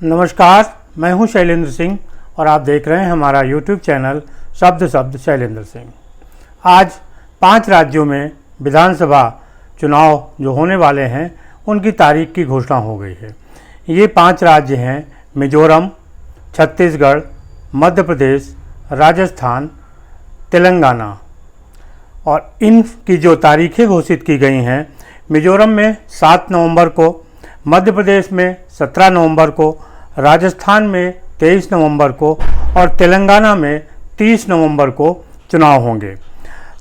नमस्कार, मैं हूं शैलेंद्र सिंह और आप देख रहे हैं हमारा YouTube चैनल शब्द शब्द शैलेंद्र सिंह। आज 5 राज्यों में विधानसभा चुनाव जो होने वाले हैं उनकी तारीख की घोषणा हो गई है। ये 5 राज्य हैं मिजोरम, छत्तीसगढ़, मध्य प्रदेश, राजस्थान, तेलंगाना। और इनकी जो तारीखें घोषित की गई हैं, मिजोरम में 7 नवंबर को, मध्य प्रदेश में 17 नवंबर को, राजस्थान में 23 नवंबर को और तेलंगाना में 30 नवंबर को चुनाव होंगे।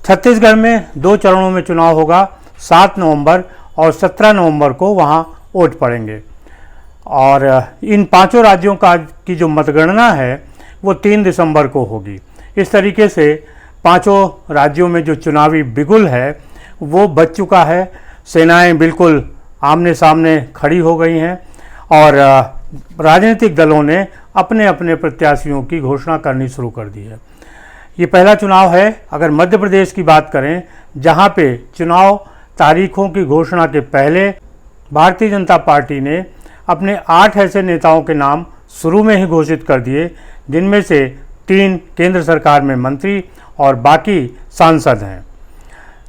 छत्तीसगढ़ में 2 चरणों में चुनाव होगा, 7 नवंबर और 17 नवंबर को वहां वोट पड़ेंगे। और इन 5 राज्यों की जो मतगणना है वो 3 दिसंबर को होगी। इस तरीके से 5 राज्यों में जो चुनावी बिगुल है वो बच चुका है। सेनाएं बिल्कुल आमने सामने खड़ी हो गई हैं और राजनीतिक दलों ने अपने अपने प्रत्याशियों की घोषणा करनी शुरू कर दी है। ये पहला चुनाव है। अगर मध्य प्रदेश की बात करें, जहां पे चुनाव तारीखों की घोषणा के पहले भारतीय जनता पार्टी ने अपने 8 ऐसे नेताओं के नाम शुरू में ही घोषित कर दिए, जिनमें से 3 केंद्र सरकार में मंत्री और बाकी सांसद हैं।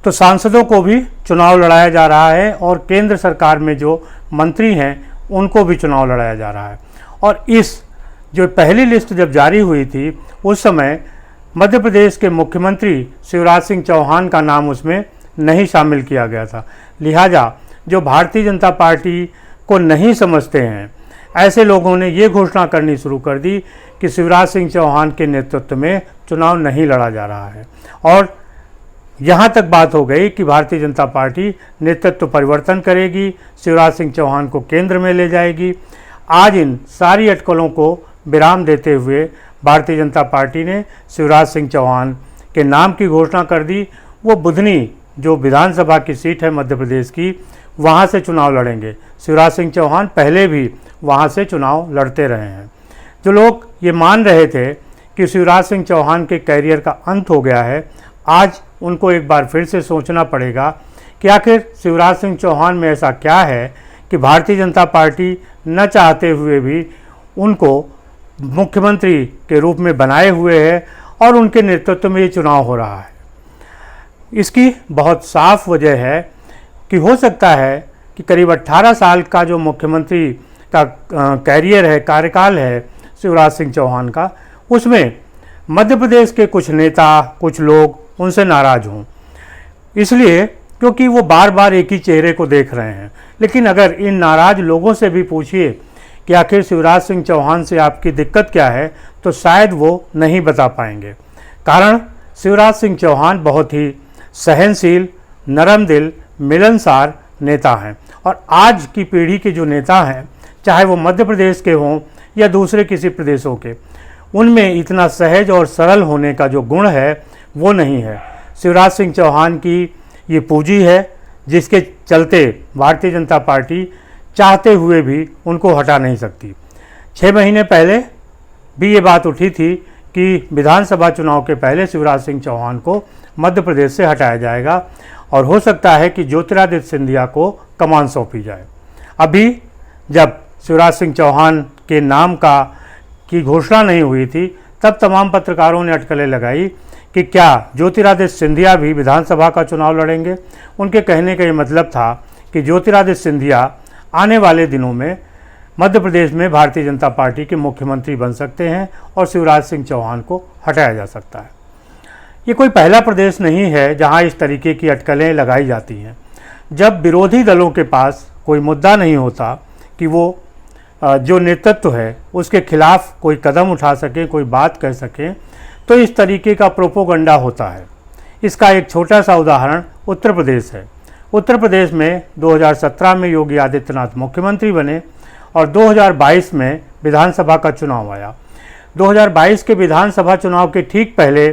तो सांसदों को भी चुनाव लड़ाया जा रहा है और केंद्र सरकार में जो मंत्री हैं उनको भी चुनाव लड़ाया जा रहा है। और इस जो पहली लिस्ट जब जारी हुई थी उस समय मध्य प्रदेश के मुख्यमंत्री शिवराज सिंह चौहान का नाम उसमें नहीं शामिल किया गया था। लिहाजा जो भारतीय जनता पार्टी को नहीं समझते हैं, ऐसे लोगों ने ये घोषणा करनी शुरू कर दी कि शिवराज सिंह चौहान के नेतृत्व में चुनाव नहीं लड़ा जा रहा है। और यहाँ तक बात हो गई कि भारतीय जनता पार्टी नेतृत्व परिवर्तन करेगी, शिवराज सिंह चौहान को केंद्र में ले जाएगी। आज इन सारी अटकलों को विराम देते हुए भारतीय जनता पार्टी ने शिवराज सिंह चौहान के नाम की घोषणा कर दी। वो बुधनी जो विधानसभा की सीट है मध्य प्रदेश की, वहाँ से चुनाव लड़ेंगे। शिवराज सिंह चौहान पहले भी वहाँ से चुनाव लड़ते रहे हैं। जो लोग ये मान रहे थे कि शिवराज सिंह चौहान के कैरियर का अंत हो गया है, आज उनको एक बार फिर से सोचना पड़ेगा कि आखिर शिवराज सिंह चौहान में ऐसा क्या है कि भारतीय जनता पार्टी न चाहते हुए भी उनको मुख्यमंत्री के रूप में बनाए हुए है और उनके नेतृत्व में ये चुनाव हो रहा है। इसकी बहुत साफ वजह है कि हो सकता है कि करीब 18 साल का जो मुख्यमंत्री का कैरियर है, कार्यकाल है शिवराज सिंह चौहान का, उसमें मध्य प्रदेश के कुछ नेता, कुछ लोग उनसे नाराज़ हों, इसलिए क्योंकि वो बार बार एक ही चेहरे को देख रहे हैं। लेकिन अगर इन नाराज़ लोगों से भी पूछिए कि आखिर शिवराज सिंह चौहान से आपकी दिक्कत क्या है, तो शायद वो नहीं बता पाएंगे। कारण शिवराज सिंह चौहान बहुत ही सहनशील, नरम दिल, मिलनसार नेता हैं। और आज की पीढ़ी के जो नेता हैं, चाहे वो मध्य प्रदेश के हों या दूसरे किसी प्रदेशों के, उनमें इतना सहज और सरल होने का जो गुण है वो नहीं है। शिवराज सिंह चौहान की ये पूंजी है जिसके चलते भारतीय जनता पार्टी चाहते हुए भी उनको हटा नहीं सकती। 6 महीने पहले भी ये बात उठी थी कि विधानसभा चुनाव के पहले शिवराज सिंह चौहान को मध्य प्रदेश से हटाया जाएगा और हो सकता है कि ज्योतिरादित्य सिंधिया को कमान सौंपी जाए। अभी जब शिवराज सिंह चौहान के नाम की घोषणा नहीं हुई थी, तब तमाम पत्रकारों ने अटकलें लगाई कि क्या ज्योतिरादित्य सिंधिया भी विधानसभा का चुनाव लड़ेंगे। उनके कहने का ये मतलब था कि ज्योतिरादित्य सिंधिया आने वाले दिनों में मध्य प्रदेश में भारतीय जनता पार्टी के मुख्यमंत्री बन सकते हैं और शिवराज सिंह चौहान को हटाया जा सकता है। ये कोई पहला प्रदेश नहीं है जहां इस तरीके की अटकलें लगाई जाती हैं। जब विरोधी दलों के पास कोई मुद्दा नहीं होता कि वो जो नेतृत्व है उसके खिलाफ कोई कदम उठा सके, कोई बात कह सके, तो इस तरीके का प्रोपोगंडा होता है। इसका एक छोटा सा उदाहरण उत्तर प्रदेश है। उत्तर प्रदेश में 2017 में योगी आदित्यनाथ मुख्यमंत्री बने और 2022 में विधानसभा का चुनाव आया। 2022 के विधानसभा चुनाव के ठीक पहले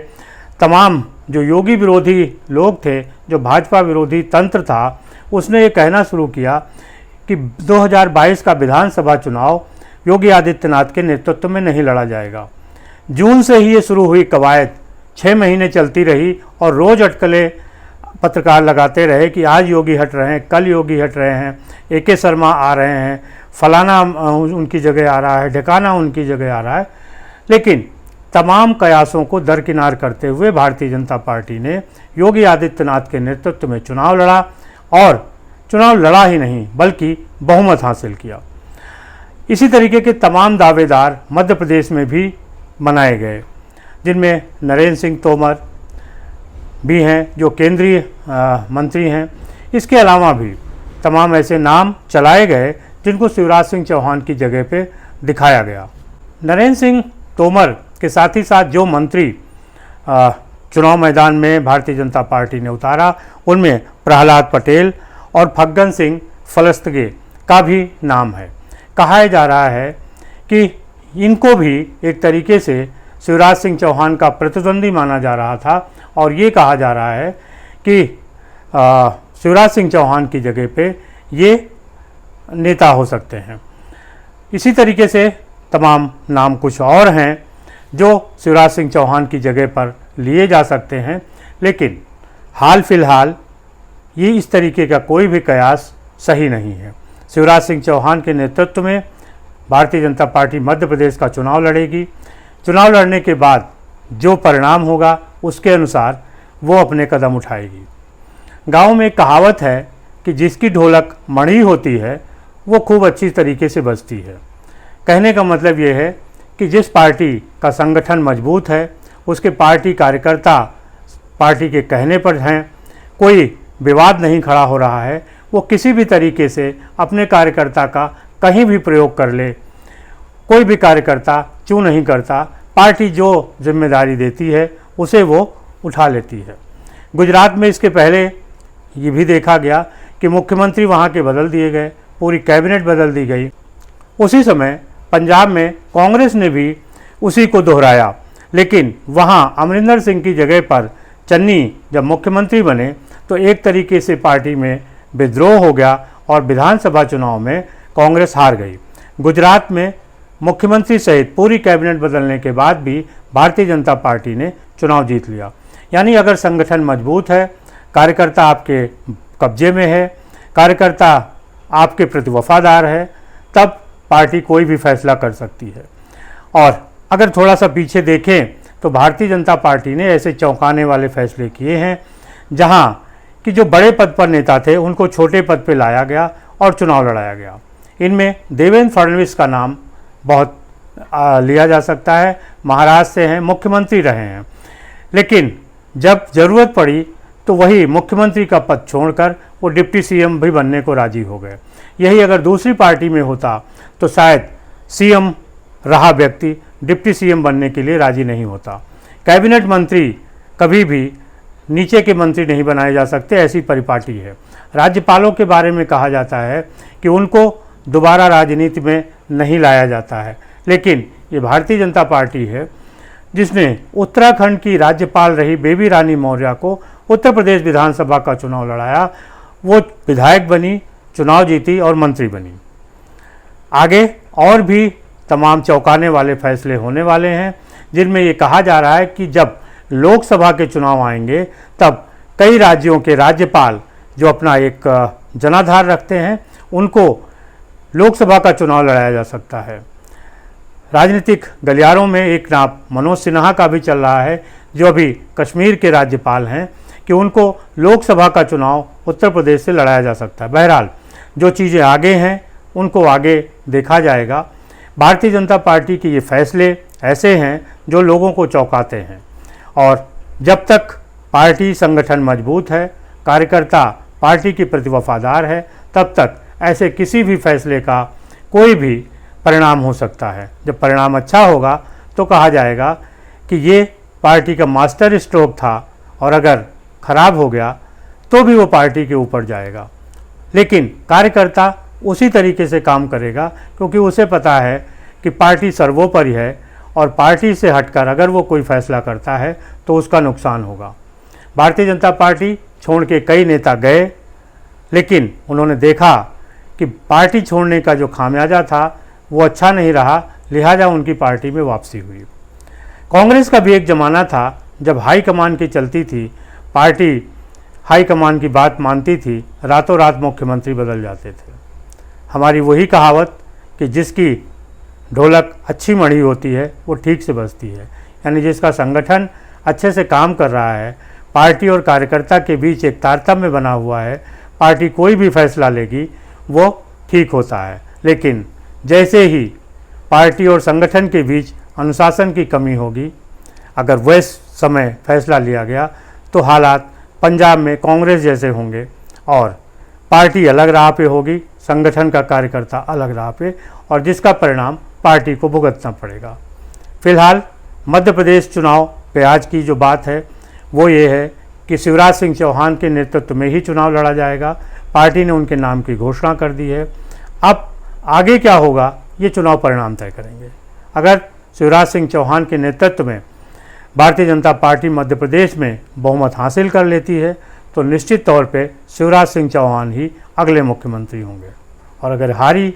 तमाम जो योगी विरोधी लोग थे, जो भाजपा विरोधी तंत्र था, उसने ये कहना शुरू किया कि 2022 का विधानसभा चुनाव योगी आदित्यनाथ के नेतृत्व में नहीं लड़ा जाएगा। जून से ही ये शुरू हुई कवायद 6 महीने चलती रही और रोज़ अटकलें पत्रकार लगाते रहे कि आज योगी हट रहे हैं, कल योगी हट रहे हैं, AK शर्मा आ रहे हैं, फलाना उनकी जगह आ रहा है, ढकाना उनकी जगह आ रहा है। लेकिन तमाम कयासों को दरकिनार करते हुए भारतीय जनता पार्टी ने योगी आदित्यनाथ के नेतृत्व में चुनाव लड़ा, और चुनाव लड़ा ही नहीं बल्कि बहुमत हासिल किया। इसी तरीके के तमाम दावेदार मध्य प्रदेश में भी बनाए गए, जिनमें नरेंद्र सिंह तोमर भी हैं जो केंद्रीय मंत्री हैं। इसके अलावा भी तमाम ऐसे नाम चलाए गए जिनको शिवराज सिंह चौहान की जगह पे दिखाया गया। नरेंद्र सिंह तोमर के साथ ही साथ जो मंत्री चुनाव मैदान में भारतीय जनता पार्टी ने उतारा, उनमें प्रहलाद पटेल और फग्गन सिंह फलस्तगे का भी नाम है। कहा जा रहा है कि इनको भी एक तरीके से शिवराज सिंह चौहान का प्रतिद्वंदी माना जा रहा था, और ये कहा जा रहा है कि शिवराज सिंह चौहान की जगह पे ये नेता हो सकते हैं। इसी तरीके से तमाम नाम कुछ और हैं जो शिवराज सिंह चौहान की जगह पर लिए जा सकते हैं, लेकिन हाल फिलहाल ये इस तरीके का कोई भी कयास सही नहीं है। शिवराज सिंह चौहान के नेतृत्व में भारतीय जनता पार्टी मध्य प्रदेश का चुनाव लड़ेगी। चुनाव लड़ने के बाद जो परिणाम होगा उसके अनुसार वो अपने कदम उठाएगी। गांव में एक कहावत है कि जिसकी ढोलक मढ़ी होती है वो खूब अच्छी तरीके से बजती है। कहने का मतलब ये है कि जिस पार्टी का संगठन मजबूत है, उसके पार्टी कार्यकर्ता पार्टी के कहने पर हैं, कोई विवाद नहीं खड़ा हो रहा है, वो किसी भी तरीके से अपने कार्यकर्ता का कहीं भी प्रयोग कर ले, कोई भी कार्यकर्ता चूँ नहीं करता, पार्टी जो जिम्मेदारी देती है उसे वो उठा लेती है। गुजरात में इसके पहले ये भी देखा गया कि मुख्यमंत्री वहाँ के बदल दिए गए, पूरी कैबिनेट बदल दी गई। उसी समय पंजाब में कांग्रेस ने भी उसी को दोहराया, लेकिन वहाँ अमरिंदर सिंह की जगह पर चन्नी जब मुख्यमंत्री बने तो एक तरीके से पार्टी में विद्रोह हो गया और विधानसभा चुनाव में कांग्रेस हार गई। गुजरात में मुख्यमंत्री सहित पूरी कैबिनेट बदलने के बाद भी भारतीय जनता पार्टी ने चुनाव जीत लिया। यानी अगर संगठन मजबूत है, कार्यकर्ता आपके कब्जे में है, कार्यकर्ता आपके प्रति वफादार है, तब पार्टी कोई भी फैसला कर सकती है। और अगर थोड़ा सा पीछे देखें तो भारतीय जनता पार्टी ने ऐसे चौंकाने वाले फैसले किए हैं जहां कि जो बड़े पद पर नेता थे उनको छोटे पद पर लाया गया और चुनाव लड़ाया गया। इनमें देवेंद्र फडणवीस का नाम बहुत लिया जा सकता है, महाराष्ट्र से हैं, मुख्यमंत्री रहे हैं, लेकिन जब ज़रूरत पड़ी तो वही मुख्यमंत्री का पद छोड़कर वो डिप्टी सीएम भी बनने को राजी हो गए। यही अगर दूसरी पार्टी में होता तो शायद सीएम रहा व्यक्ति डिप्टी सीएम बनने के लिए राजी नहीं होता। कैबिनेट मंत्री कभी भी नीचे के मंत्री नहीं बनाए जा सकते, ऐसी परिपाटी है। राज्यपालों के बारे में कहा जाता है कि उनको दोबारा राजनीति में नहीं लाया जाता है, लेकिन ये भारतीय जनता पार्टी है जिसने उत्तराखंड की राज्यपाल रही बेबी रानी मौर्य को उत्तर प्रदेश विधानसभा का चुनाव लड़ाया, वो विधायक बनी, चुनाव जीती और मंत्री बनी। आगे और भी तमाम चौंकाने वाले फैसले होने वाले हैं, जिनमें ये कहा जा रहा है कि जब लोकसभा के चुनाव आएंगे तब कई राज्यों के राज्यपाल जो अपना एक जनाधार रखते हैं उनको लोकसभा का चुनाव लड़ाया जा सकता है। राजनीतिक गलियारों में एक नाम मनोज सिन्हा का भी चल रहा है जो अभी कश्मीर के राज्यपाल हैं कि उनको लोकसभा का चुनाव उत्तर प्रदेश से लड़ाया जा सकता है। बहरहाल जो चीज़ें आगे हैं उनको आगे देखा जाएगा। भारतीय जनता पार्टी के ये फैसले ऐसे हैं जो लोगों को चौंकाते हैं, और जब तक पार्टी संगठन मजबूत है, कार्यकर्ता पार्टी के प्रति वफादार है, तब तक ऐसे किसी भी फैसले का कोई भी परिणाम हो सकता है। जब परिणाम अच्छा होगा तो कहा जाएगा कि ये पार्टी का मास्टर स्ट्रोक था, और अगर खराब हो गया तो भी वो पार्टी के ऊपर जाएगा। लेकिन कार्यकर्ता उसी तरीके से काम करेगा क्योंकि उसे पता है कि पार्टी सर्वोपरि है, और पार्टी से हटकर अगर वो कोई फैसला करता है तो उसका नुकसान होगा। भारतीय जनता पार्टी छोड़ के कई नेता गए, लेकिन उन्होंने देखा कि पार्टी छोड़ने का जो खामियाजा था वो अच्छा नहीं रहा, लिहाजा उनकी पार्टी में वापसी हुई। कांग्रेस का भी एक ज़माना था जब हाईकमान की चलती थी, पार्टी हाईकमान की बात मानती थी, रातों रात मुख्यमंत्री बदल जाते थे। हमारी वही कहावत कि जिसकी ढोलक अच्छी मढ़ी होती है वो ठीक से बजती है, यानी जिसका संगठन अच्छे से काम कर रहा है, पार्टी और कार्यकर्ता के बीच एक तारतम्य बना हुआ है, पार्टी कोई भी फैसला लेगी वो ठीक होता है। लेकिन जैसे ही पार्टी और संगठन के बीच अनुशासन की कमी होगी, अगर वह समय फैसला लिया गया तो हालात पंजाब में कांग्रेस जैसे होंगे और पार्टी अलग राह पे होगी, संगठन का कार्यकर्ता अलग राह पे, और जिसका परिणाम पार्टी को भुगतना पड़ेगा। फिलहाल मध्य प्रदेश चुनाव पे आज की जो बात है वो ये है कि शिवराज सिंह चौहान के नेतृत्व में ही चुनाव लड़ा जाएगा। पार्टी ने उनके नाम की घोषणा कर दी है। अब आगे क्या होगा ये चुनाव परिणाम तय करेंगे। अगर शिवराज सिंह चौहान के नेतृत्व में भारतीय जनता पार्टी मध्य प्रदेश में बहुमत हासिल कर लेती है तो निश्चित तौर पे शिवराज सिंह चौहान ही अगले मुख्यमंत्री होंगे, और अगर हारी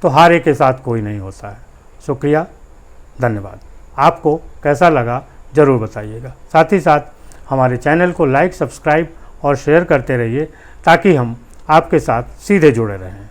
तो हारे के साथ कोई नहीं होता है। शुक्रिया, धन्यवाद। आपको कैसा लगा ज़रूर बताइएगा। साथ ही साथ हमारे चैनल को लाइक, सब्सक्राइब और शेयर करते रहिए ताकि हम आपके साथ सीधे जुड़े रहें।